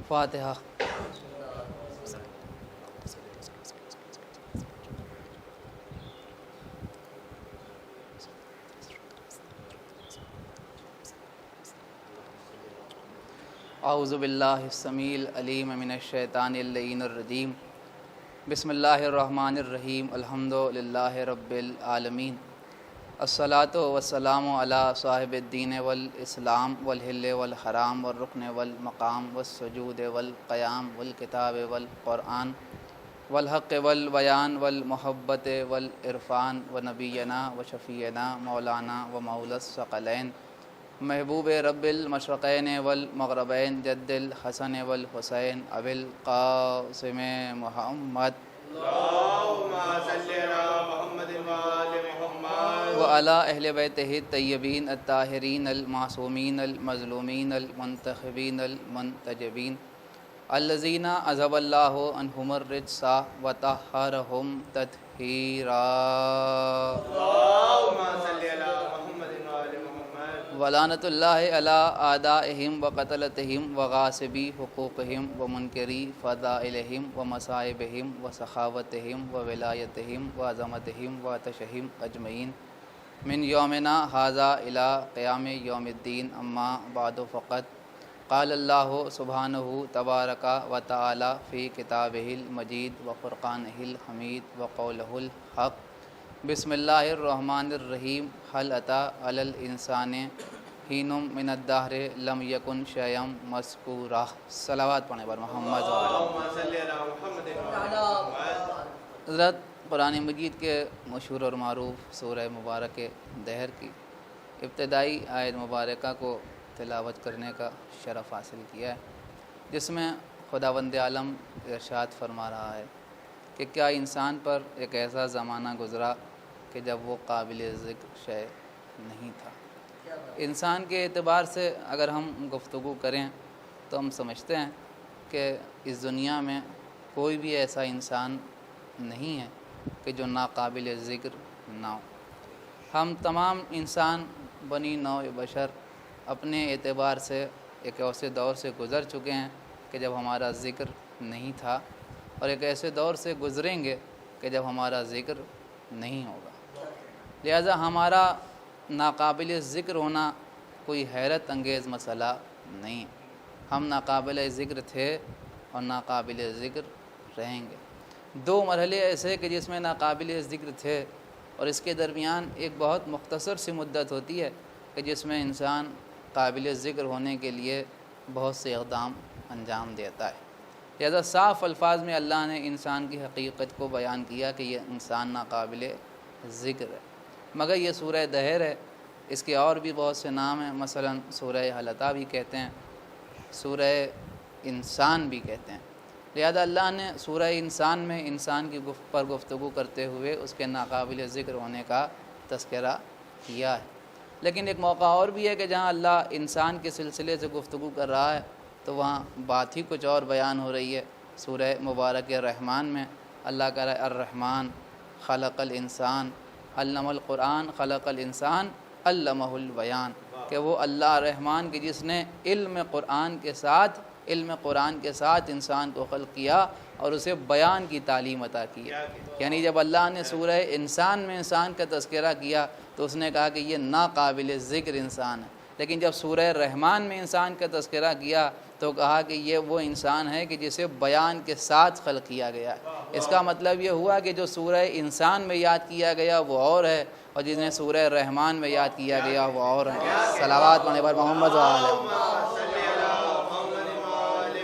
فاتحہ۔ اعوذ باللہ السمیع العلیم من الشیطان اللعین الرجیم، بسم اللہ الرحمن الرحیم، الحمد للہ رب العالمین، الصلاۃ والسلام علی صاحب الدین والاسلام والحل والحرام والرکن والمقام والسجود والقیام والکتاب والقرآن والحق والبیان والمحبت والعرفان ونبینا وشفیعنا مولانا ومولا الثقلین محبوب رب المشرقین والمغربین جد الحسن والحسین ابی القاسم محمد وعلی اہل بیتہ الطیبین الطاہرین المعصومین المظلومین المنتخبین المنتجبین الذین اذھب اللہ عنہم الرجس وطہرہم تطہیرا ولعنۃ اللہ علی اعدائہم وقتلتہم وغاصبی حقوقہم ومنکری فضائلہم ومصائبہم وسخاوتہم وولایتہم وعظمتہم وعطشہم اجمعین من یومنا ھذا الی قیام یوم الدین، اما بعد فقط قال اللہ سبحانہ تبارک و تعالی فی کتابہ المجید وفرقانہ الحمید وقولہ الحق، بسم اللہ الرحمن الرحیم، هل اتی علی الانسان حین من الدہر لم یکن شیئا مذکورا۔ صلوات پڑھیں بر محمد۔ حضرت قرآن مجید کے مشہور اور معروف سورہ مبارک دہر کی ابتدائی آیت مبارکہ کو تلاوت کرنے کا شرف حاصل کیا ہے، جس میں خداوند عالم ارشاد فرما رہا ہے کہ کیا انسان پر ایک ایسا زمانہ گزرا کہ جب وہ قابل ذکر شے نہیں تھا۔ انسان کے اعتبار سے اگر ہم گفتگو کریں تو ہم سمجھتے ہیں کہ اس دنیا میں کوئی بھی ایسا انسان نہیں ہے کہ جو ناقابل ذکر نہ ہو۔ ہم تمام انسان بنی نوع بشر اپنے اعتبار سے ایک ایسے دور سے گزر چکے ہیں کہ جب ہمارا ذکر نہیں تھا، اور ایک ایسے دور سے گزریں گے کہ جب ہمارا ذکر نہیں ہوگا۔ لہذا ہمارا ناقابل ذکر ہونا کوئی حیرت انگیز مسئلہ نہیں ہے۔ ہم ناقابل ذکر تھے اور ناقابل ذکر رہیں گے۔ دو مرحلے ایسے کہ جس میں ناقابل ذکر تھے، اور اس کے درمیان ایک بہت مختصر سی مدت ہوتی ہے کہ جس میں انسان قابل ذکر ہونے کے لیے بہت سے اقدام انجام دیتا ہے۔ لہذا صاف الفاظ میں اللہ نے انسان کی حقیقت کو بیان کیا کہ یہ انسان ناقابل ذکر ہے۔ مگر یہ سورہ دہر ہے، اس کے اور بھی بہت سے نام ہیں، مثلا سورہ حل اتی بھی کہتے ہیں، سورہ انسان بھی کہتے ہیں۔ لہذا اللہ نے سورہ انسان میں انسان کی پر گفتگو کرتے ہوئے اس کے ناقابل ذکر ہونے کا تذکرہ کیا ہے۔ لیکن ایک موقع اور بھی ہے کہ جہاں اللہ انسان کے سلسلے سے گفتگو کر رہا ہے تو وہاں بات ہی کچھ اور بیان ہو رہی ہے۔ سورہ مبارک الرحمن میں اللہ کہہ رہا ہے الرحمن خلق الانسان علم القرآن خلق الانسان علمہ البیان، کہ وہ اللہ رحمان کہ جس نے علم قرآن کے ساتھ انسان کو خلق کیا اور اسے بیان کی تعلیم عطا کی۔ یعنی جب اللہ نے سورہ انسان میں انسان کا تذکرہ کیا تو اس نے کہا کہ یہ ناقابل ذکر انسان ہے، لیکن جب سورہ رحمان میں انسان کا تذکرہ کیا تو کہا کہ یہ وہ انسان ہے کہ جسے بیان کے ساتھ خلق کیا گیا ہے۔ اس کا مطلب یہ ہوا کہ جو سورہ انسان میں یاد کیا گیا وہ اور ہے، اور جنہیں سورہ رحمان میں یاد کیا گیا وہ اور ہے۔ صلوات پڑھیں بر محمد و آلہ۔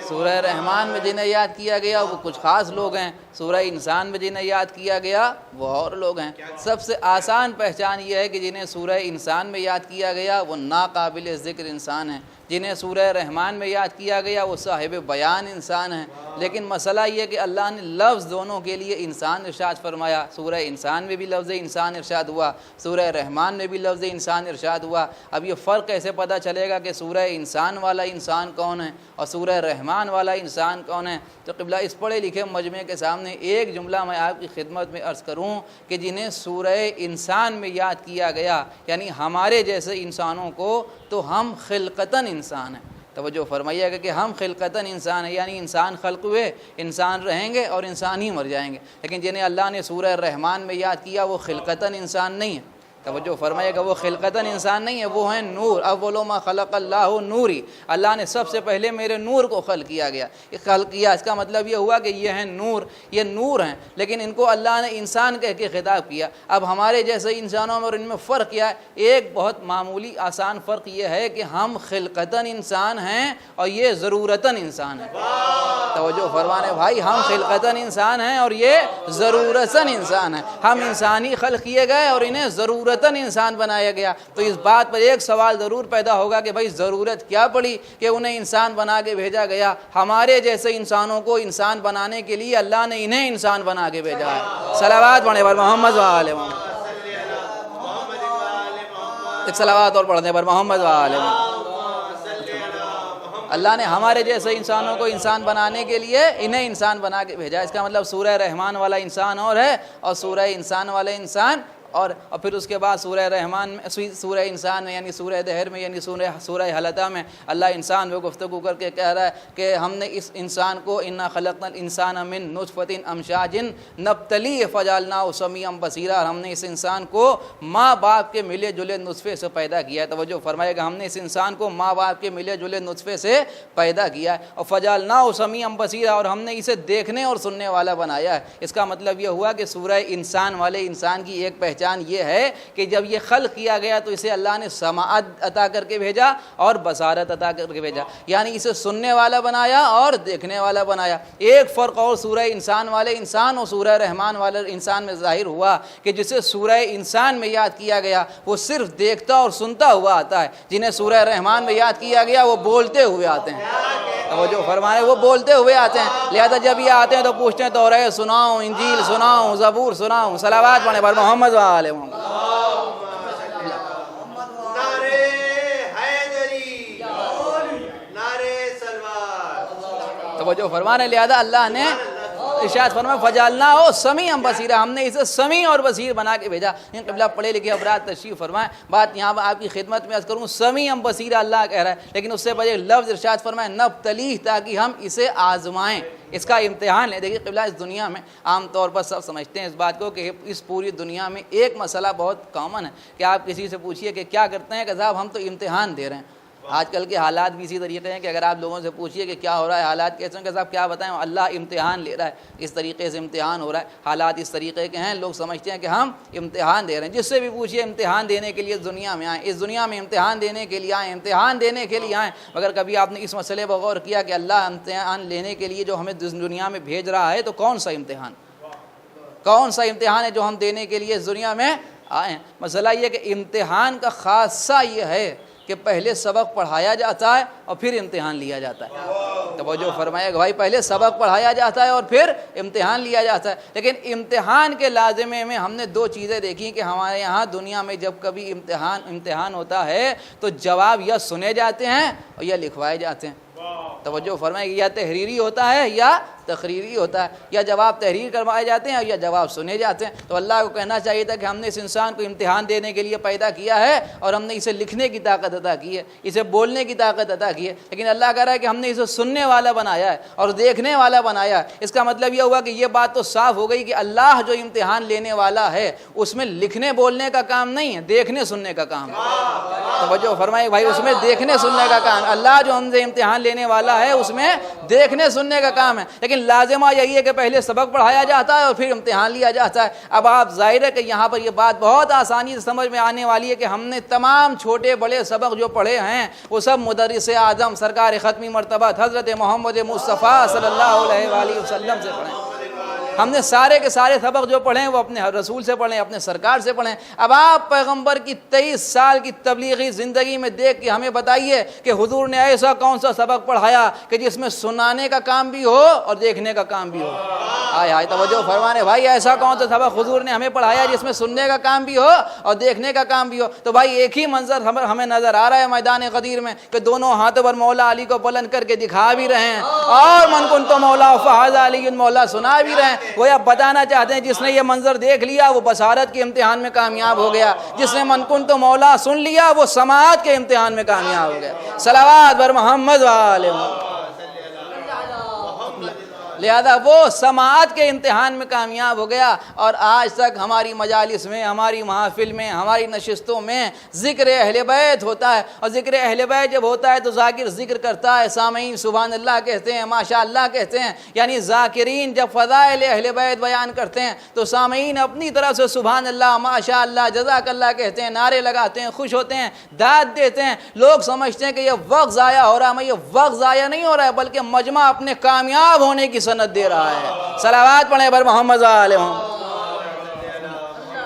سورہ رحمان میں جنہیں یاد کیا گیا وہ کچھ خاص لوگ ہیں، سورہ انسان میں جنہیں یاد کیا گیا وہ اور لوگ ہیں۔ سب سے آسان پہچان یہ ہے کہ جنہیں سورہ انسان میں یاد کیا گیا وہ ناقابل ذکر انسان ہیں، جنہیں سورہ رحمان میں یاد کیا گیا وہ صاحب بیان انسان ہیں۔ لیکن مسئلہ یہ کہ اللہ نے لفظ دونوں کے لیے انسان ارشاد فرمایا، سورہ انسان میں بھی لفظ انسان ارشاد ہوا، سورہ رحمان میں بھی لفظ انسان ارشاد ہوا۔ اب یہ فرق کیسے پتہ چلے گا کہ سورہ انسان والا انسان کون ہے اور سورہ رحمان والا انسان کون ہے؟ تو قبلہ اس پڑھے لکھے مجمع کے سامنے ایک جملہ میں آپ کی خدمت میں عرض کروں کہ جنہیں سورہ انسان میں یاد کیا گیا، یعنی ہمارے جیسے انسانوں کو، تو ہم خلقتاً انسان ہیں، توجہ فرمائیے گا کہ ہم خلقتاً انسان ہیں، یعنی انسان خلق ہوئے، انسان رہیں گے اور انسان ہی مر جائیں گے، لیکن جنہیں اللہ نے سورہ الرحمن میں یاد کیا وہ خلقتاً انسان نہیں ہے۔ توجہ فرمائیے گا وہ خلقتاً انسان نہیں ہے، وہ ہیں نور۔ اول ما خلق اللہ نوری، اللہ نے سب سے پہلے میرے نور کو خلق کیا گیا، خلق کیا، اس کا مطلب یہ ہوا کہ یہ ہیں نور، یہ نور ہیں، لیکن ان کو اللہ نے انسان کہہ کے خطاب کیا۔ اب ہمارے جیسے انسانوں میں اور ان میں فرق کیا ہے؟ ایک بہت معمولی آسان فرق یہ ہے کہ ہم خلقتاً انسان ہیں اور یہ ضرورتاً انسان ہیں۔ توجہ فرمانے بھائی، ہم خلقتاً انسان ہیں اور یہ ضرورتاً انسان ہیں۔ ہم انسانی خلق کیے گئے اور انہیں ضرورتاً انسان بنایا گیا۔ تو اس بات پر ایک سوال ضرور پیدا ہوگا کہ بھائی ضرورت کیا پڑی کہ انہیں انسان بنا کے بھیجا گیا؟ ہمارے جیسے انسانوں کو انسان بنانے کے لیے اللہ نے انہیں انسان بنا کے بھیجا ہے۔ صلوات پڑھنے پر محمد و آل محمد، ایک صلوات اور پڑھنے پر محمد و آل محمد۔ اللہ نے ہمارے جیسے انسانوں کو انسان بنانے کے لیے انہیں انسان بنا کے بھیجا۔ اس کا مطلب سورہ رحمان والا انسان اور ہے اور سورہ انسان والا انسان اور پھر اس کے بعد سورہ رحمان میں، سورہ انسان میں یعنی سورہ دہر میں یعنی سورہ حلطہ میں اللہ انسان پہ گفتگو کر کے کہہ رہا ہے کہ ہم نے اس انسان کو انا خلقنا الانسان من نطفۃ امشاج نبتلیہ فجعلناہ سمیعا بصیرا، اور ہم نے اس انسان کو ماں باپ کے ملے جلے نطفے سے پیدا کیا ہے۔ توجہ فرمائے گا، ہم نے اس انسان کو ماں باپ کے ملے جلے نطفے سے پیدا کیا ہے، اور فجعلناہ سمیعا بصیرا، اور ہم نے اسے دیکھنے اور سننے والا بنایا ہے۔ اس کا مطلب یہ ہوا کہ سورہ انسان والے انسان کی ایک پہچان یہ ہے کہ جب یہ خلق کیا گیا تو اسے اللہ نے سماعت عطا کر کے بھیجا اور بصارت عطا کر کے بھیجا، یعنی اسے سننے والا بنایا اور دیکھنے والا بنایا۔ ایک فرق اور سورہ انسان والے انسان اور سورہ رحمان والے انسان میں ظاہر ہوا کہ جسے سورہ انسان میں یاد کیا گیا وہ صرف دیکھتا اور سنتا ہوا آتا ہے، جنہیں سورہ رحمان میں یاد کیا گیا وہ بولتے ہوئے آتے ہیں۔ توجہ فرمانے، وہ بولتے ہوئے آتے ہیں، لہذا جب یہ آتے ہیں تو پوچھتے ہیں توریت سناؤں، انجیل سناؤں، زبور سناؤں۔ صلوات پڑھنے پر محمد و آل محمد۔ توجہ فرمانے، لہذا اللہ نے ارشاد فرمایا فجعلناہ سمیعا بصیرا، ہم نے اسے سمیع اور بصیر بنا کے بھیجا۔ قبلہ پڑھے لکھے افراد تشریف فرمائیں، بات یہاں آپ کی خدمت میں عرض کروں، سمیعا بصیرا اللہ کہہ رہا ہے، لیکن اس سے پہلے لفظ ارشاد فرمائیں نبتلیہ، تاکہ ہم اسے آزمائیں، اس کا امتحان لیں۔ دیکھیے قبلہ، اس دنیا میں عام طور پر سب سمجھتے ہیں اس بات کو کہ اس پوری دنیا میں ایک مسئلہ بہت کامن ہے کہ آپ کسی سے پوچھئے کہ کیا کرتے ہیں، کہ صاحب ہم تو امتحان دے رہے ہیں۔ آج کل کے حالات بھی اسی طریقے ہیں کہ اگر آپ لوگوں سے پوچھئے کہ کیا ہو رہا ہے، حالات کیسے ہیں، کہ صاحب کیا بتائیں، اللہ امتحان لے رہا ہے، اس طریقے سے امتحان ہو رہا ہے، حالات اس طریقے کے ہیں، لوگ سمجھتے ہیں کہ ہم امتحان دے رہے ہیں۔ جس سے بھی پوچھئے امتحان دینے کے لیے دنیا میں آئیں، اس دنیا میں امتحان دینے کے لیے آئیں، امتحان دینے کے لیے آئیں۔ مگر کبھی آپ نے اس مسئلے پر غور کیا کہ اللہ امتحان لینے کے لیے جو ہمیں دنیا میں بھیج رہا ہے تو کون سا امتحان ہے جو ہم دینے کے لیے اس دنیا میں آئیں؟ مسئلہ یہ کہ امتحان کا خاصہ یہ ہے کہ پہلے سبق پڑھایا جاتا ہے اور پھر امتحان لیا جاتا ہے۔ توجہ فرمائے کہ بھائی پہلے سبق پڑھایا جاتا ہے اور پھر امتحان لیا جاتا ہے، لیکن امتحان کے لازمے میں ہم نے دو چیزیں دیکھی کہ ہمارے یہاں دنیا میں جب کبھی امتحان ہوتا ہے تو جواب یا سنے جاتے ہیں اور یا لکھوائے جاتے ہیں۔ توجہ فرمائے کہ یا تحریری ہوتا ہے یا تقریری ہوتا ہے، یا جواب تحریر کروائے جاتے ہیں یا جواب سنے جاتے ہیں۔ تو اللہ کو کہنا چاہیے تھا کہ ہم نے اس انسان کو امتحان دینے کے لیے پیدا کیا ہے اور ہم نے اسے لکھنے کی طاقت عطا کی ہے، اسے بولنے کی طاقت عطا کی ہے، لیکن اللہ کہہ رہا ہے کہ ہم نے اسے سننے والا بنایا ہے اور دیکھنے والا بنایا ہے۔ اس کا مطلب یہ ہوا کہ یہ بات تو صاف ہو گئی کہ اللہ جو امتحان لینے والا ہے اس میں لکھنے بولنے کا کام نہیں ہے، دیکھنے سننے کا کام ہے۔ توجہ فرمائے بھائی، اس میں دیکھنے سننے کا کام ہے۔ اللہ جو ہم سے امتحان لینے والا ہے اس میں دیکھنے سننے کا کام ہے، لیکن لازمہ یہی ہے کہ پہلے سبق پڑھایا جاتا ہے اور پھر امتحان لیا جاتا ہے۔ اب آپ ظاہر ہے کہ یہاں پر یہ بات بہت آسانی سے سمجھ میں آنے والی ہے کہ ہم نے تمام چھوٹے بڑے سبق جو پڑھے ہیں وہ سب مدرس اعظم سرکار ختمی مرتبہ حضرت محمد مصطفیٰ صلی اللہ علیہ وآلہ وسلم سے پڑھے۔ ہم نے سارے کے سارے سبق جو پڑھے ہیں وہ اپنے رسول سے پڑھیں، اپنے سرکار سے پڑھیں۔ اب آپ پیغمبر کی 23 سال کی تبلیغی زندگی میں دیکھ کے ہمیں بتائیے کہ حضور نے ایسا کون سا سبق پڑھایا کہ جس میں سنانے کا کام بھی ہو اور دیکھنے کا کام بھی ہو؟ آئے توجہ فرمانے بھائی، ایسا کون سا سبق حضور نے ہمیں پڑھایا جس میں سننے کا کام بھی ہو اور دیکھنے کا کام بھی ہو؟ تو بھائی ایک ہی منظر ہمیں نظر آ رہا ہے میدان غدیر میں کہ دونوں ہاتھوں پر مولا علی کو بلند کر کے دکھا بھی رہے ہیں اور من کنت مولا فہذا علی مولا سنا بھی رہے ہیں، گویا بتانا چاہتے ہیں جس نے یہ منظر دیکھ لیا وہ بصارت کے امتحان میں کامیاب ہو گیا، جس نے من کنت مولا سن لیا وہ سماعت کے امتحان میں کامیاب ہو گیا۔ صلوات بر محمد و آل محمد۔ لہذا وہ سماعت کے امتحان میں کامیاب ہو گیا، اور آج تک ہماری مجالس میں، ہماری محافل میں، ہماری نشستوں میں ذکر اہل بیت ہوتا ہے، اور ذکر اہل بیت جب ہوتا ہے تو ذاکر ذکر کرتا ہے، سامعین سبحان اللہ کہتے ہیں، ماشاء اللہ کہتے ہیں، یعنی ذاکرین جب فضائل اہل بیت بیان کرتے ہیں تو سامعین اپنی طرف سے سبحان اللہ، ماشاء اللہ، جزاک اللہ کہتے ہیں، نعرے لگاتے ہیں، خوش ہوتے ہیں، داد دیتے ہیں۔ لوگ سمجھتے ہیں کہ یہ وقت ضائع ہو رہا ہے، میں یہ وقت ضائع نہیں ہو رہا ہے بلکہ مجمع اپنے کامیاب ہونے کی سند دے رہا ہے۔ صلوات پڑھیں بر محمد و آل محمد۔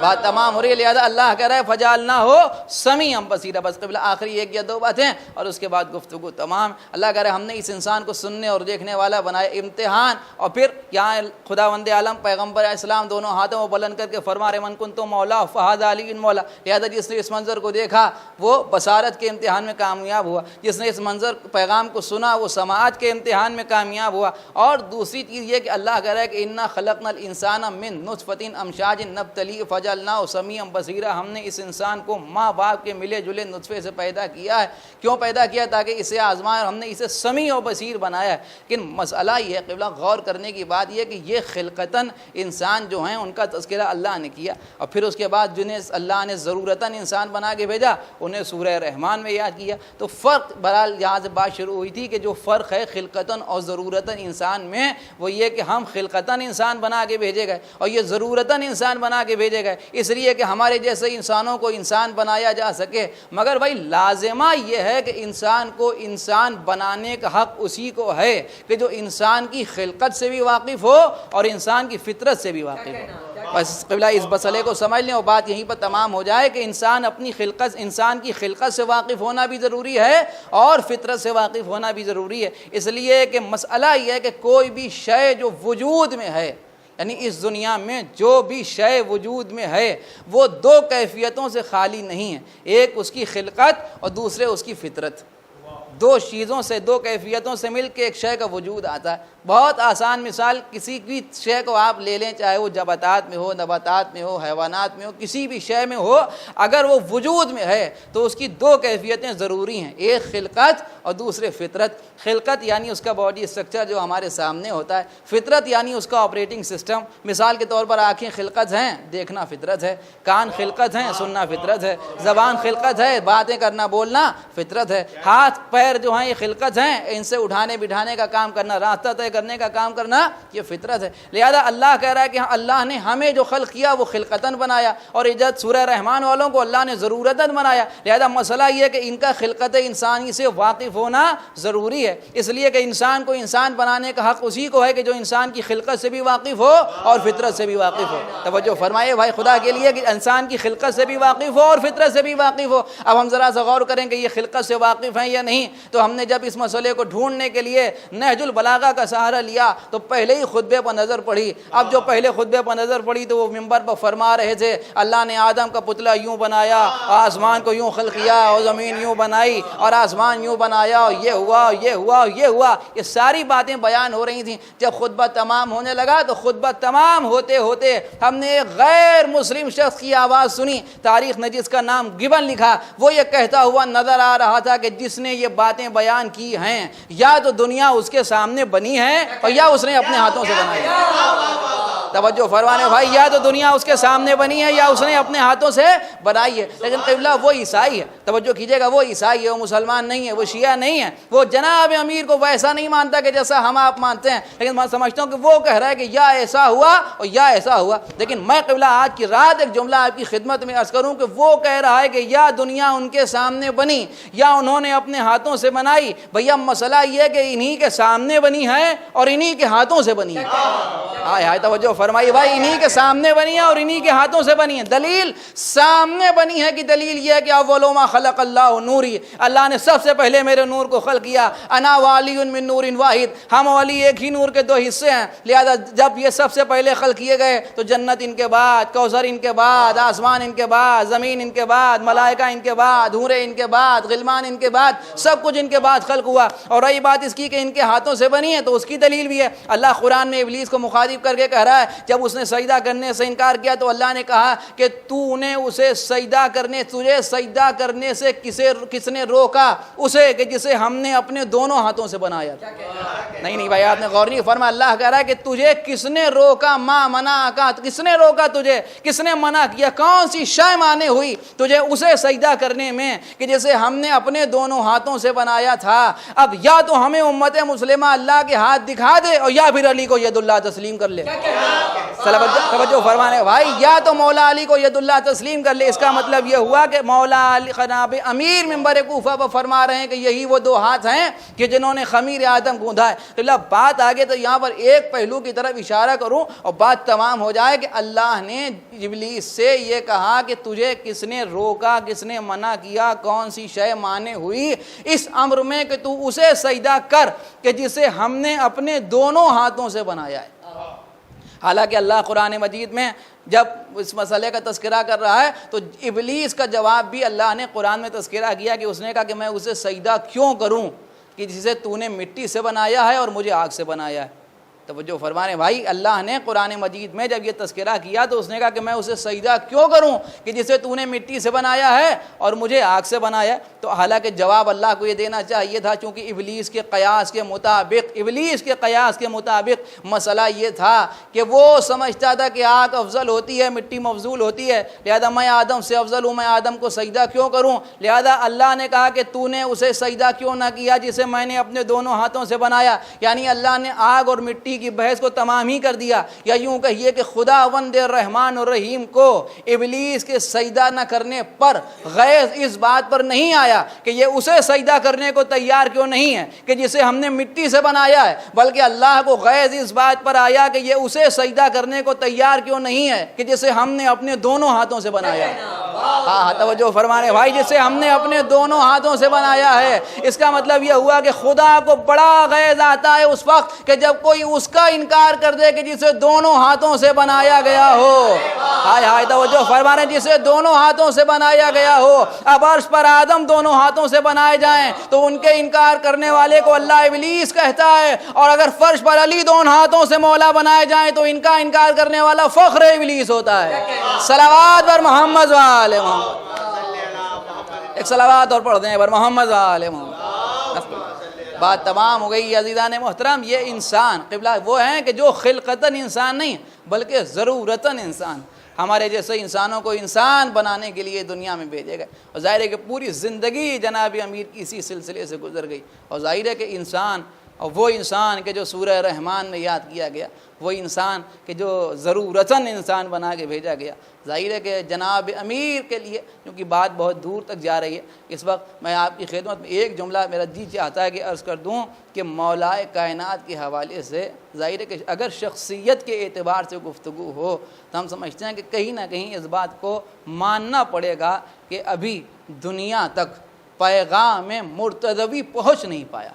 بات تمام ہو رہی ہے، لہذا اللہ کہہ رہا ہے فجعلنا ہو سمیعا بصیرا۔ بس قبلہ آخری ایک یا دو باتیں اور اس کے بعد گفتگو تمام۔ اللہ کہہ رہا ہے ہم نے اس انسان کو سننے اور دیکھنے والا بنایا، امتحان۔ اور پھر یہاں خداوند عالم پیغمبر علیہ السلام دونوں ہاتھوں کو بلند کر کے فرما رہے من کنتم مولا فہذا علی مولا۔ لہذا جس نے اس منظر کو دیکھا وہ بصارت کے امتحان میں کامیاب ہوا، جس نے اس منظر پیغام کو سنا وہ سماعت کے امتحان میں کامیاب ہوا۔ اور دوسری چیز یہ کہ اللہ کہہ رہا ہے کہ انا خلقنا الانسان من نطفۃ امشاج نبتلیہ فجعلناہ سمیعا بصیرا۔ ہم نے اس انسان کو ماں باپ کے ملے جلے نطفے سے پیدا کیا ہے۔ کیوں پیدا کیا؟ تاکہ اسے آزمائے، اور ہم نے اسے سمیع و بصیر بنایا ہے۔ لیکن مسئلہ یہ ہے قبلہ غور کرنے کی بات یہ کہ یہ خلقتاً انسان جو ہیں ان کا تذکرہ اللہ نے کیا، اور پھر اس کے بعد جنہیں اللہ نے ضرورتاً انسان بنا کے بھیجا انہیں سورہ رحمان میں یاد کیا۔ تو فرق بہرحال یہاں سے بات شروع ہوئی تھی کہ جو فرق ہے خلقتاً اور ضرورتاً انسان میں وہ یہ کہ ہم خلقتاً انسان بنا کے بھیجے گئے اور یہ ضرورتاً انسان بنا کے بھیجے گئے، اس لیے کہ ہمارے جیسے انسانوں کو انسان بنایا جا سکے۔ مگر بھائی لازمہ یہ ہے کہ انسان کو انسان بنانے کا حق اسی کو ہے کہ جو انسان کی خلقت سے بھی واقف ہو اور انسان کی فطرت سے بھی واقف ہو۔ بس قبلہ اس مسئلے کو سمجھ لیں اور بات یہیں پر تمام ہو جائے کہ انسان کی خلقت سے واقف ہونا بھی ضروری ہے اور فطرت سے واقف ہونا بھی ضروری ہے۔ اس لیے کہ مسئلہ یہ ہے کہ کوئی بھی شے جو وجود میں ہے، یعنی اس دنیا میں جو بھی شے وجود میں ہے وہ دو کیفیتوں سے خالی نہیں ہے، ایک اس کی خلقت اور دوسرے اس کی فطرت۔ دو چیزوں سے، دو کیفیتوں سے مل کے ایک شے کا وجود آتا ہے۔ بہت آسان مثال، کسی بھی شے کو آپ لے لیں، چاہے وہ جباتات میں ہو، نباتات میں ہو، حیوانات میں ہو، کسی بھی شے میں ہو، اگر وہ وجود میں ہے تو اس کی دو کیفیتیں ضروری ہیں، ایک خلقت اور دوسرے فطرت۔ خلقت یعنی اس کا باڈی اسٹرکچر جو ہمارے سامنے ہوتا ہے، فطرت یعنی اس کا آپریٹنگ سسٹم۔ مثال کے طور پر آنکھیں خلقت ہیں، دیکھنا فطرت ہے، کان خلقت ہیں، سننا فطرت ہے، زبان خلقت ہے، باتیں کرنا بولنا فطرت ہے، ہاتھ پیر جو ہیں یہ خلقت ہیں، ان سے اٹھانے بٹھانے کا کام کرنا، راستہ طے کرنے کا کام کرنا یہ فطرت ہے۔ لہذا اللہ کہہ رہا ہے کہ اللہ نے ہمیں جو خلق کیا وہ خلقتاً بنایا، اور ایجاد سورہ رحمان والوں کو اللہ نے ضرورتاً بنایا۔ لہذا مسئلہ یہ ہے کہ ان کا خلقت انسانی سے واقف ہونا ضروری ہے، اس لیے کہ انسان کو انسان بنانے کا حق اسی کو ہے کہ جو انسان کی خلقت سے بھی واقف ہو اور فطرت سے بھی واقف ہو۔ توجہ فرمائے بھائی خدا کے لیے کہ انسان کی خلقت سے بھی واقف ہو اور فطرت سے بھی واقف ہو۔ اب ہم ذرا سا غور کریں کہ یہ خلقت سے واقف ہیں یا نہیں، تو ہم نے جب اس مسئلے کو ڈھونڈنے کے لیے نہج البلاغہ کا سہارا لیا تو پہلے ہی خطبے پر نظر پڑی۔ اب جو پہلے خطبے پر نظر پڑی تو وہ منبر پر فرما رہے تھے اللہ نے آدم کا پتلا یوں بنایا، آسمان کو یوں خلق کیا، اور زمین یوں بنائی، اور آسمان یوں بنایا، اور یہ ہوا، یہ ہوا، یہ ہوا۔ یہ ساری باتیں بیان ہو رہی تھیں۔ جب خطبہ تمام ہونے لگا تو خطبہ تمام ہوتے ہوتے ہم نے ایک غیر مسلم شخص کی آواز سنی، تاریخ نے جس کا نام گبن لکھا، وہ یہ کہتا ہوا نظر آ رہا تھا کہ جس نے یہ باتیں بیان کی ہیں یا تو دنیا اس کے سامنے بنی ہے اور یا اس نے اپنے ہاتھوں سے بنائی ہے۔ توجہ فرمانے بھائی، یا تو دنیا اس کے سامنے بنی ہے یا اس نے اپنے ہاتھوں سے بنائی ہے۔ لیکن قبلہ وہ عیسائی ہے، توجہ کیجئے گا، وہ عیسائی ہے، وہ مسلمان نہیں ہے، وہ شیعہ نہیں ہے، وہ جناب امیر کو ویسا نہیں مانتا کہ جیسا ہم آپ مانتے ہیں، لیکن میں سمجھتا ہوں کہ وہ کہہ رہا ہے کہ یا ایسا ہوا اور یا ایسا ہوا۔ لیکن میں قبلہ آج کی رات ایک جملہ آپ کی خدمت میں عرض کروں کہ وہ کہہ رہا ہے کہ یا دنیا ان کے سامنے بنی یا انہوں نے اپنے ہاتھوں سے بنائی۔ بھیا مسئلہ یہ ہے کہ انہی کے سامنے بنی ہے اور انہی کے ہاتھوں سے بنی ہے۔ ہائے ہائے توجہ فرمائی بھائی، انہی کے سامنے بنی ہے اور انہی کے ہاتھوں سے بنی ہے۔ دلیل سامنے بنی ہے کہ دلیل یہ ہے کہ اول ما خلق اللہ نوری، اللہ نے سب سے پہلے میرے نور کو خلق کیا۔ انا والی من نور واحد، ہم والی ایک ہی نور کے دو حصے ہیں، لہذا جب یہ سب سے پہلے خلق کیے گئے تو جنت ان کے بعد، کوثر ان کے بعد، آسمان ان کے بعد، زمین ان کے بعد، ملائکہ ان کے بعد، حوریں ان کے بعد، غلمان ان کے بعد، سب کچھ ان کے بعد خلق ہوا۔ اور رہی بات اس کی کہ ان کے ہاتھوں سے بنی ہے تو اس کی دلیل بھی ہے، اللہ قرآن میں ابلیس کو مخاطب مخاطب کر کے کہہ رہا ہے جب اس نے سجدہ کرنے سے انکار کیا تو اللہ نے کہا کہ تو نے اسے تجھے سجدہ کرنے سے کس نے روکا؟ اسے کہ جسے ہم نے اپنے دونوں ہاتھوں سے بنایا تھا۔ نہیں بھائی آپ نے غور نہیں فرمایا، اللہ کہہ رہا ہے کہ تجھے کس نے روکا؟ ما منع کا، کس نے روکا تجھے؟ کس نے منع کیا؟ کون سی شے مانے ہوئی تجھے اسے سجدہ کرنے میں کہ جسے ہم نے اپنے دونوں ہاتھوں سے بنایا تھا؟ اب یا تو ہمیں امت مسلمہ اللہ کے ہاتھ دکھا دے اور یا پھر علی کو ید اللہ تسلیم کر لے۔ توجہ فرمانے بھائی، یا تو مولا علی کو ید اللہ تسلیم کر لے۔ اس کا مطلب یہ ہوا کہ مولا علی جناب امیر منبر کوفہ پر فرما رہے ہیں کہ یہی وہ دو ہاتھ ہیں کہ جنہوں نے خمیر آدم گوندھا ہے۔ تو اللہ بات آگے تو یہاں پر ایک پہلو کی طرف اشارہ کروں اور بات تمام ہو جائے کہ اللہ نے ابلیس سے یہ کہا کہ تجھے کس نے روکا، کس نے منع کیا، کون سی شے مانے ہوئی اس امر میں کہ تو اسے سجدہ کر کہ جسے ہم نے اپنے دونوں ہاتھوں سے بنایا ہے۔ حالانکہ اللہ قرآن مجید میں جب اس مسئلے کا تذکرہ کر رہا ہے تو ابلیس کا جواب بھی اللہ نے قرآن میں تذکرہ کیا کہ اس نے کہا کہ میں اسے سجدہ کیوں کروں کہ جسے تو نے مٹی سے بنایا ہے اور مجھے آگ سے بنایا ہے۔ توجہ فرمانے بھائی، اللہ نے قرآن مجید میں جب یہ تذکرہ کیا تو اس نے کہا کہ میں اسے سجدہ کیوں کروں کہ جسے تو نے مٹی سے بنایا ہے اور مجھے آگ سے بنایا ہے۔ تو حالانکہ جواب اللہ کو یہ دینا چاہیے تھا، چونکہ ابلیس کے قیاس کے مطابق مسئلہ یہ تھا کہ وہ سمجھتا تھا کہ آگ افضل ہوتی ہے، مٹی مفضول ہوتی ہے، لہذا میں آدم سے افضل ہوں، میں آدم کو سجدہ کیوں کروں؟ لہذا اللہ نے کہا کہ تو نے اسے سجدہ کیوں نہ کیا جسے میں نے اپنے دونوں ہاتھوں سے بنایا؟ یعنی اللہ نے آگ اور مٹی کی بحث کو تمام ہی کر دیا، یا یوں کہیے کہ خداوند رحمان اور رحیم کو ابلیس کے سجدہ نہ کرنے پر غیظ اس بات پر نہیں آیا کہ یہ اسے سجدہ کرنے کو تیار کیوں نہیں ہے کہ جسے ہم نے مٹی سے بنایا ہے، بلکہ اللہ کو غیظ اس بات پر آیا کہ یہ اسے سجدہ کرنے کو تیار کیوں نہیں ہے کہ جسے ہم نے اپنے دونوں ہاتھوں سے بنایا ہے۔ ہاں توجہ فرمانے بھائی، جسے ہم نے اپنے دونوں ہاتھوں سے بنایا ہے، اس کا مطلب یہ ہوا کہ خدا کو بڑا غیظ آتا ہے اس وقت کہ جب کوئی اس کا انکار کر دے کہ جسے دونوں ہاتھوں سے بنایا گیا ہو۔ ہائے توجہ فرمانے، جسے دونوں ہاتھوں سے بنایا گیا ہو۔ اب عرش پر آدم دونوں ہاتھوں سے بنائے جائیں تو ان کے انکار کرنے والے کو اللہ ابلیس کہتا ہے، اور اگر فرش پر علی دونوں ہاتھوں سے مولا بنائے جائیں تو ان کا انکار کرنے والا فخر ابلیس ہوتا ہے۔ صلوات پر محمد و آل محمد، ایک صلوات اور پڑھ دیں پر محمد و آل محمد۔ بات تمام ہو گئی عزیزان محترم۔ یہ انسان قبلہ وہ ہیں کہ جو خلقتاً انسان نہیں بلکہ ضرورتاً انسان، ہمارے جیسے انسانوں کو انسان بنانے کے لیے دنیا میں بھیجے گئے، اور ظاہر ہے کہ پوری زندگی جناب امیر کی اسی سلسلے سے گزر گئی، اور ظاہر ہے کہ انسان، اور وہ انسان کہ جو سورہ رحمان میں یاد کیا گیا، وہ انسان کہ جو ضرورتاً انسان بنا کے بھیجا گیا، ظاہر ہے کہ جناب امیر کے لیے، کیونکہ بات بہت دور تک جا رہی ہے، اس وقت میں آپ کی خدمت میں ایک جملہ میرا جی چاہتا ہے کہ عرض کر دوں کہ مولا کائنات کے حوالے سے ظاہر ہے کہ اگر شخصیت کے اعتبار سے گفتگو ہو تو ہم سمجھتے ہیں کہ کہیں نہ کہیں اس بات کو ماننا پڑے گا کہ ابھی دنیا تک پیغام مرتضوی پہنچ نہیں پایا۔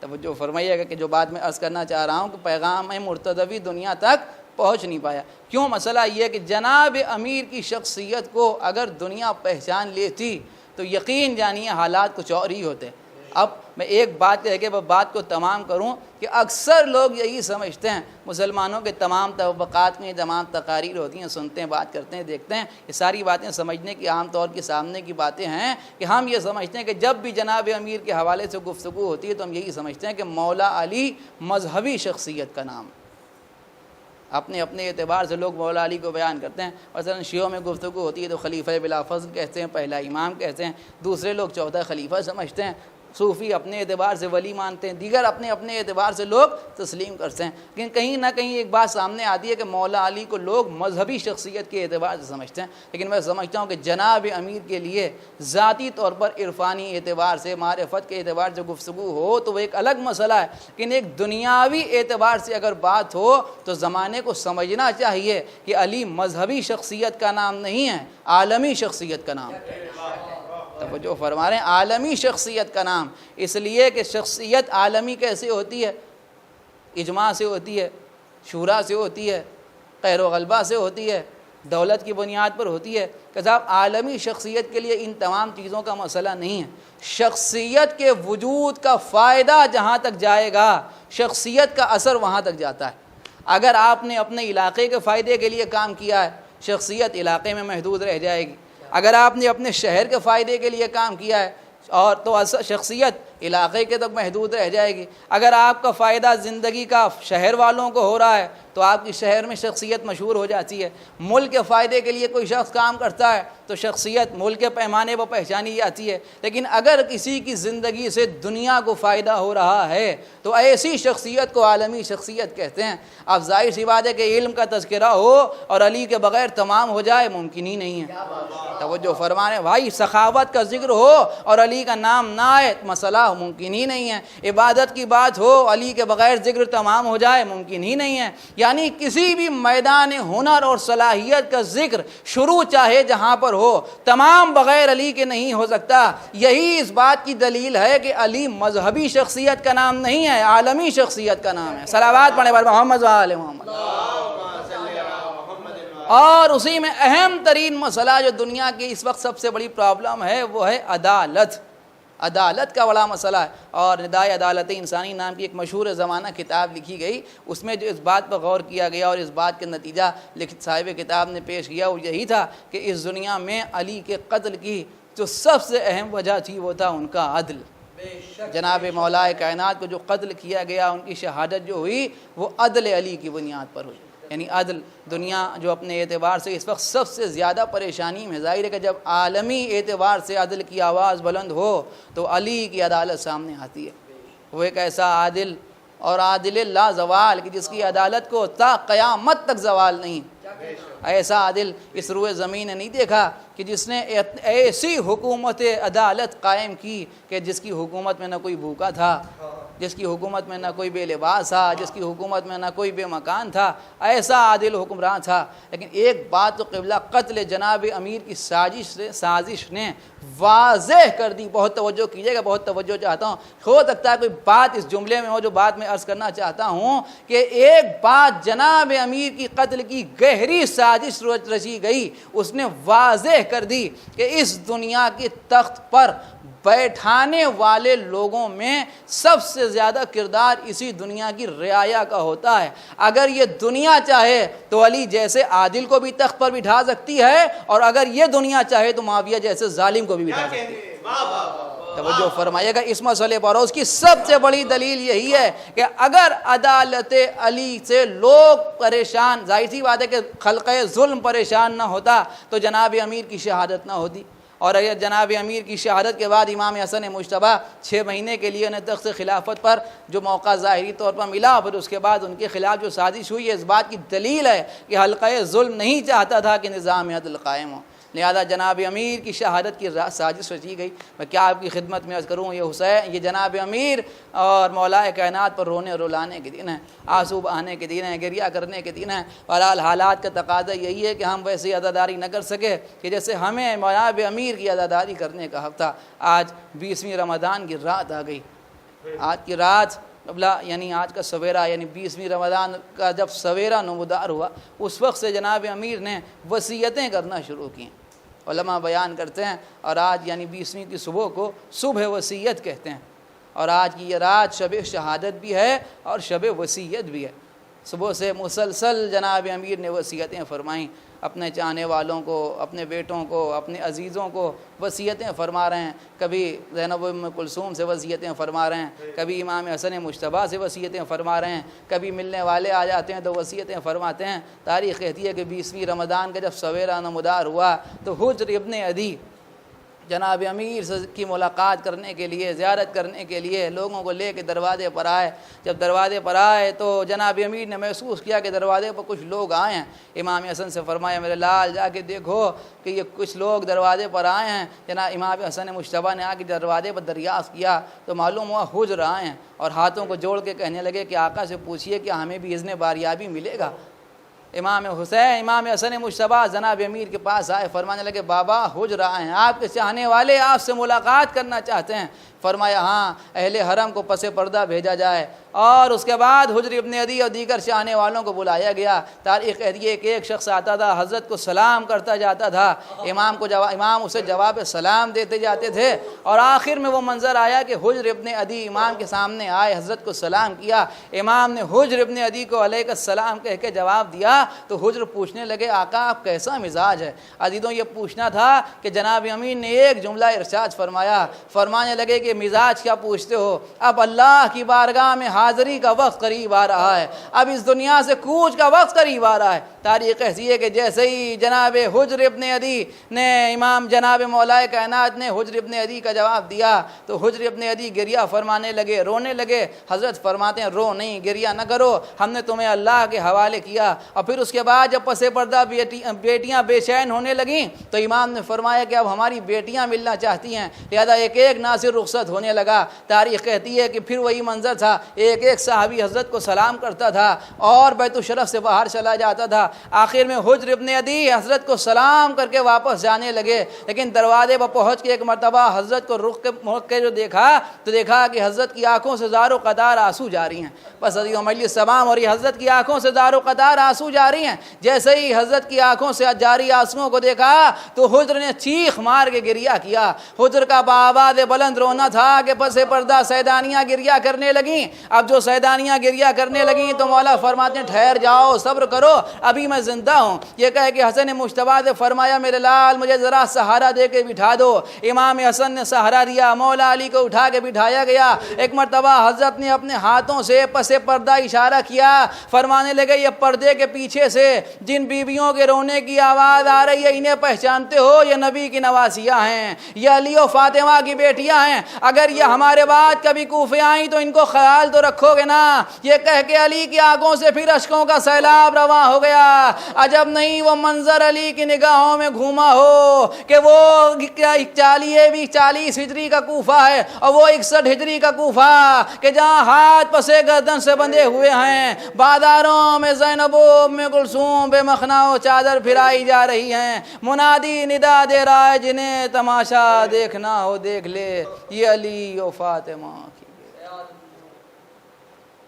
توجہ فرمائیے گا کہ جو بات میں عرض کرنا چاہ رہا ہوں کہ پیغام مرتضوی دنیا تک پہنچ نہیں پایا۔ کیوں؟ مسئلہ یہ ہے کہ جناب امیر کی شخصیت کو اگر دنیا پہچان لیتی تو یقین جانیے حالات کچھ اور ہی ہوتے۔ اب میں ایک بات کہہ کے بات کو تمام کروں کہ اکثر لوگ یہی سمجھتے ہیں، مسلمانوں کے تمام طبقات میں تمام تقاریر ہوتی ہیں، سنتے ہیں، بات کرتے ہیں، دیکھتے ہیں، یہ ساری باتیں سمجھنے کی عام طور کے سامنے کی باتیں ہیں کہ ہم یہ سمجھتے ہیں کہ جب بھی جناب امیر کے حوالے سے گفتگو ہوتی ہے تو ہم یہی سمجھتے ہیں کہ مولا علی مذہبی شخصیت کا نام۔ اپنے اعتبار سے لوگ مولا علی کو بیان کرتے ہیں، مثلا شیعوں میں گفتگو ہوتی ہے تو خلیفہ بلا فضل کہتے ہیں، پہلا امام کہتے ہیں، دوسرے لوگ چوتھا خلیفہ سمجھتے ہیں، صوفی اپنے اعتبار سے ولی مانتے ہیں، دیگر اپنے اعتبار سے لوگ تسلیم کرتے ہیں، لیکن کہیں نہ کہیں ایک بات سامنے آتی ہے کہ مولا علی کو لوگ مذہبی شخصیت کے اعتبار سے سمجھتے ہیں، لیکن میں سمجھتا ہوں کہ جناب امیر کے لیے ذاتی طور پر عرفانی اعتبار سے، معرفت کے اعتبار سے گفتگو ہو تو وہ ایک الگ مسئلہ ہے، لیکن ایک دنیاوی اعتبار سے اگر بات ہو تو زمانے کو سمجھنا چاہیے کہ علی مذہبی شخصیت کا نام نہیں ہے، عالمی شخصیت کا نام ہے۔ توجہ فرما رہے ہیں، عالمی شخصیت کا نام، اس لیے کہ شخصیت عالمی کیسے ہوتی ہے؟ اجماع سے ہوتی ہے، شورا سے ہوتی ہے، قہر و غلبہ سے ہوتی ہے، دولت کی بنیاد پر ہوتی ہے کہ صاحب عالمی شخصیت کے لیے ان تمام چیزوں کا مسئلہ نہیں ہے۔ شخصیت کے وجود کا فائدہ جہاں تک جائے گا، شخصیت کا اثر وہاں تک جاتا ہے۔ اگر آپ نے اپنے علاقے کے فائدے کے لیے کام کیا ہے شخصیت علاقے میں محدود رہ جائے گی. اگر آپ نے اپنے شہر کے فائدے کے لیے کام کیا ہے اور تو شخصیت علاقے کے تک محدود رہ جائے گی. اگر آپ کا فائدہ زندگی کا شہر والوں کو ہو رہا ہے تو آپ کی شہر میں شخصیت مشہور ہو جاتی ہے. ملک کے فائدے کے لیے کوئی شخص کام کرتا ہے تو شخصیت ملک کے پیمانے پر پہچانی جاتی ہے. لیکن اگر کسی کی زندگی سے دنیا کو فائدہ ہو رہا ہے تو ایسی شخصیت کو عالمی شخصیت کہتے ہیں. اب ظاہر سی بات ہے کہ علم کا تذکرہ ہو اور علی کے بغیر تمام ہو جائے ممکن ہی نہیں ہے. توجہ فرمانے بھائی, سخاوت کا ذکر ہو اور علی کا نام نہ آئے مسئلہ ممکن ہی نہیں ہے. عبادت کی بات ہو علی کے بغیر ذکر تمام ہو جائے ممکن ہی نہیں ہے. یعنی کسی بھی میدان ہنر اور صلاحیت کا ذکر شروع چاہے جہاں پر ہو تمام بغیر علی کے نہیں ہو سکتا. یہی اس بات کی دلیل ہے کہ علی مذہبی شخصیت کا نام نہیں ہے, عالمی شخصیت کا نام ہے. صلوات پڑھیں بر محمد و آل محمد. اور اسی میں اہم ترین مسئلہ جو دنیا کی اس وقت سب سے بڑی پرابلم ہے وہ ہے عدالت. عدالت کا بڑا مسئلہ ہے. اور ندائے عدالت انسانی نام کی ایک مشہور زمانہ کتاب لکھی گئی, اس میں جو اس بات پر غور کیا گیا اور اس بات کے نتیجہ صاحب کتاب نے پیش کیا وہ یہی تھا کہ اس دنیا میں علی کے قتل کی جو سب سے اہم وجہ تھی وہ تھا ان کا عدل. جناب مولا کائنات کو جو قتل کیا گیا ان کی شہادت جو ہوئی وہ عدل علی کی بنیاد پر ہوئی. یعنی عدل دنیا جو اپنے اعتبار سے اس وقت سب سے زیادہ پریشانی میں, ظاہر ہے کہ جب عالمی اعتبار سے عدل کی آواز بلند ہو تو علی کی عدالت سامنے آتی ہے. وہ ایک ایسا عادل اور عادل لا زوال کہ جس کی عدالت کو تا قیامت تک زوال نہیں. ایسا عادل اس روئے زمین نے نہیں دیکھا کہ جس نے ایسی حکومت عدالت قائم کی کہ جس کی حکومت میں نہ کوئی بھوکا تھا, جس کی حکومت میں نہ کوئی بے لباس تھا, جس کی حکومت میں نہ کوئی بے مکان تھا. ایسا عادل حکمران تھا. لیکن ایک بات تو قبلہ قتل جناب امیر کی سازش نے واضح کر دی. بہت توجہ کیجیے گا, بہت توجہ چاہتا ہوں. ہو سکتا ہے کوئی بات اس جملے میں ہو جو بات میں عرض کرنا چاہتا ہوں کہ ایک بات جناب امیر کی قتل کی گہری سازش رچی گئی اس نے واضح کر دی کہ اس دنیا کے تخت پر بیٹھانے والے لوگوں میں سب سے زیادہ کردار اسی دنیا کی رعایا کا ہوتا ہے. اگر یہ دنیا چاہے تو علی جیسے عادل کو بھی تخت پر بٹھا سکتی ہے, اور اگر یہ دنیا چاہے تو معاویہ جیسے ظالم کو بھی بٹھا سکتی ہے. توجہ فرمائیے گا اس مسئلے پر. اس کی سب سے بڑی دلیل یہی ہے کہ اگر عدالت علی سے لوگ پریشان, ظاہر سی بات ہے کہ خلق ظلم پریشان نہ ہوتا تو جناب امیر کی شہادت نہ ہوتی. اور اگر جناب امیر کی شہادت کے بعد امام حسن مجتبیٰ 6 مہینے کے لیے انہیں تخت خلافت پر جو موقع ظاہری طور پر ملا, پھر اس کے بعد ان کے خلاف جو سازش ہوئی اس بات کی دلیل ہے کہ حلقہ ظلم نہیں چاہتا تھا کہ نظام عدل قائم ہو. لہذا جناب امیر کی شہادت کی سازش رچی گئی. میں کیا آپ کی خدمت میں عرض کروں, یہ جناب امیر اور مولا کائنات پر رونے رلانے کے دن ہیں, آنسو بہانے کے دن ہیں, گریہ کرنے کے دن ہیں. بہرحال حالات کا تقاضا یہی ہے کہ ہم ویسی عزاداری نہ کر سکے کہ جیسے ہمیں مولا امیر کی عزاداری کرنے کا حق تھا. آج 20ویں رمضان کی رات آ گئی. آج کی رات یعنی آج کا سویرا یعنی 20ویں رمضان کا جب سویرا نمودار ہوا اس وقت سے جناب امیر نے وصیتیں کرنا شروع کی. علماء بیان کرتے ہیں اور آج یعنی 20ویں کی صبح کو صبح وصیت کہتے ہیں, اور آج کی یہ رات شب شہادت بھی ہے اور شب وصیت بھی ہے. صبح سے مسلسل جناب امیر نے وصیتیں فرمائیں, اپنے چاہنے والوں کو, اپنے بیٹوں کو, اپنے عزیزوں کو وصیتیں فرما رہے ہیں. کبھی زینب ام کلثوم سے وصیتیں فرما رہے ہیں, کبھی امام حسن مجتبیٰ سے وصیتیں فرما رہے ہیں, کبھی ملنے والے آ جاتے ہیں تو وصیتیں فرماتے ہیں. تاریخ کہتی ہے کہ 20ویں رمضان کا جب سویرا نمودار ہوا تو حجر ابن عدی جناب امیر کی ملاقات کرنے کے لیے, زیارت کرنے کے لیے لوگوں کو لے کے دروازے پر آئے. جب دروازے پر آئے تو جناب امیر نے محسوس کیا کہ دروازے پر کچھ لوگ آئے ہیں. امام حسن سے فرمایا میرے لال جا کے دیکھو کہ یہ کچھ لوگ دروازے پر آئے ہیں. جناب امام حسن مجتبیٰ نے آ کے دروازے پر دریافت کیا تو معلوم ہوا حجر آئے ہیں, اور ہاتھوں کو جوڑ کے کہنے لگے کہ آقا سے پوچھیے کہ ہمیں بھی اذن باریابی ملے گا. امام حسن مجتبیٰ جناب امیر کے پاس آئے, فرمانے لگے بابا حجر آئے ہیں, آپ کے چاہنے والے آپ سے ملاقات کرنا چاہتے ہیں. فرمایا ہاں, اہل حرم کو پس پردہ بھیجا جائے اور اس کے بعد حجر ابن عدی اور دیگر چاہنے والوں کو بلایا گیا۔ تاریخ کہتی ہے کہ ایک شخص آتا تھا، حضرت کو سلام کرتا جاتا تھا، امام اسے جواب سلام دیتے جاتے تھے، اور آخر میں وہ منظر آیا کہ حجر ابن عدی امام کے سامنے آئے، حضرت کو سلام کیا، امام نے حجر ابن عدی کو علیہ السلام کہہ کے جواب دیا تو حجر پوچھنے لگے آقا آپ کیسا مزاج ہے؟ عزیزوں یہ پوچھنا تھا کہ جناب امین نے ایک جملہ ارشاد فرمایا، فرمانے لگے کہ مزاج کیا پوچھتے ہو، اب اللہ کی بارگاہ میں حاضری کا وقت قریب آ رہا ہے، اب اس دنیا سے کوچ کا وقت قریب آ رہا ہے۔ تاریخ ایسی ہے کہ جیسے ہی جناب حجر ابن عدی نے امام جناب مولا کائنات نے حجر ابن عدی کا جواب دیا تو حجر ابن عدی گریہ فرمانے لگے، رونے لگے۔ حضرت فرماتے ہیں رو نہیں، گریہ نہ کرو، ہم نے تمہیں اللہ کے حوالے کیا۔ اور پھر اس کے بعد جب پس پردہ بیٹیاں بے چین ہونے لگیں تو امام نے فرمایا کہ اب ہماری بیٹیاں ملنا چاہتی ہیں، لہذا ایک ایک ناصر رخصت ہونے لگا۔ تاریخ کہتی ہے کہ پھر وہی منظر تھا، ایک ایک صحابی حضرت کو سلام کرتا تھا اور بیت الشرف سے باہر چلا جاتا تھا۔ آخر میں حجر ابن عدی حضرت کو سلام کر کے واپس جانے لگے، لیکن دروازے پر پہنچ کے ایک مرتبہ حضرت کو رخ کے جو دیکھا تو دیکھا کہ حضرت کی آنکھوں سے زار و قطار آنسو جاری ہیں۔ بس عزیزو مجلس تمام اور یہ حضرت کی آنکھوں سے زار و قطار آنسو جاری ہیں۔ جیسے ہی حضرت کی آنکھوں سے جاری آنسوؤں کو دیکھا تو حجر نے چیخ مار کے گریہ کیا۔ حجر کا بآواز بلند رونا تھا کہ پس پردہ سیدانیاں گریہ کرنے لگیں۔ اب جو سیدانیاں گریہ کرنے لگیں تو مولا فرماتے ہیں ٹھہر جاؤ، صبر کرو، ابھی میں زندہ ہوں۔ یہ کہہ کہ حسن مجتبیٰ سے فرمایا میرے لال مجھے ذرا سہارا دے کے بٹھا دو۔ امام حسن نے سہارا دیا، مولا علی کو اٹھا کے بٹھایا گیا۔ ایک مرتبہ حضرت نے اپنے ہاتھوں سے پس پردہ اشارہ کیا، فرمانے لگے یہ پردے کے پیچھے سے جن بیویوں کے رونے کی آواز آ رہی ہے انہیں پہچانتے ہو؟ یہ نبی کی نواسیاں ہیں، یہ علی و فاطمہ کی بیٹیاں ہیں، اگر یہ ہمارے بعد کبھی کوفے آئیں تو ان کو خیال تو رکھو گے نا۔ یہ کہہ کے علی کی آنکھوں سے پھر اشکوں کا سیلاب رواں ہو گیا۔ عجب نہیں وہ منظر علی کی نگاہوں میں گھوما ہو کہ وہ 40 ہجری کا کوفہ ہے اور وہ 61 ہجری کا کوفہ کہ جہاں ہاتھ پسے گردن سے بندھے ہوئے ہیں، بازاروں میں زینب میں کلثوم بے مخنا و چادر پھرائی جا رہی ہیں، منادی ندا دے رہا ہے جنہیں تماشا دیکھنا ہو دیکھ لے، یہ علی و فاطمہ